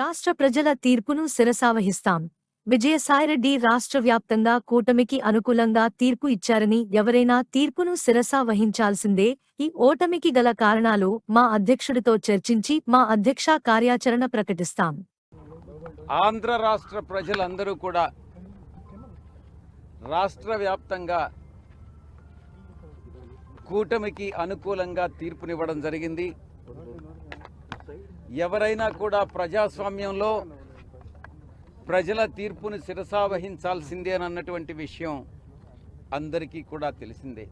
రాష్ట్ర ప్రజల తీర్పును శిరసావహిస్తాం. విజయసాయిరెడ్డి రాష్ట్ర వ్యాప్తంగా కూటమికి అనుకూలంగా తీర్పు ఇచ్చారని ఎవరైనా తీర్పును శిరసావహించాల్సిందే. ఈ ఓటమికి గల కారణాలు మా అధ్యక్షుడితో చర్చించి మా అధ్యక్ష కార్యాచరణ ప్రకటిస్తాం. ఆంధ్ర రాష్ట్ర ప్రజలందరూ కూడా రాష్ట్ర వ్యాప్తంగా కూటమికి అనుకూలంగా తీర్పునివ్వడం జరిగింది. ఎవరైనా కూడా ప్రజాస్వామ్యంలో ప్రజల తీర్పును శిరసావహించాల్సిందే అన్నటువంటి విషయం అందరికీ కూడా తెలిసిందే.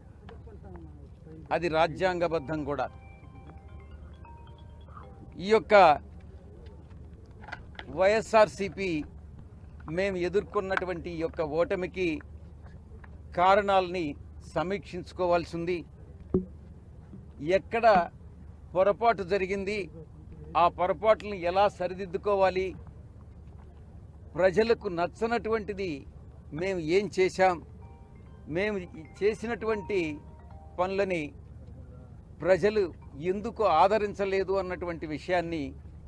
అది రాజ్యాంగబద్ధం కూడా. ఈ యొక్క వైఎస్ఆర్సీపీ మేము ఎదుర్కొన్నటువంటి ఈ యొక్క ఓటమికి కారణాలని సమీక్షించుకోవాల్సి ఉంది. ఎక్కడ పొరపాటు జరిగింది, ఆ పొరపాట్లను ఎలా సరిదిద్దుకోవాలి, ప్రజలకు నచ్చనటువంటిది మేము ఏం చేశాం, మేము చేసినటువంటి పనులని ప్రజలు ఎందుకు ఆదరించలేదు అన్నటువంటి విషయాన్ని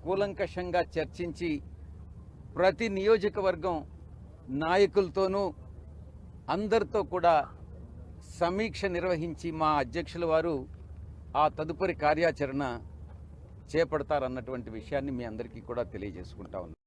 కూలంకషంగా చర్చించి ప్రతి నియోజకవర్గం నాయకులతోనూ అందరితో కూడా సమీక్ష నిర్వహించి మా అధ్యక్షుల వారు ఆ తదుపరి కార్యాచరణ చేపడతారన్నటువంటి విషయాన్ని మీ అందరికీ కూడా తెలియజేసుకుంటా ఉన్నాం.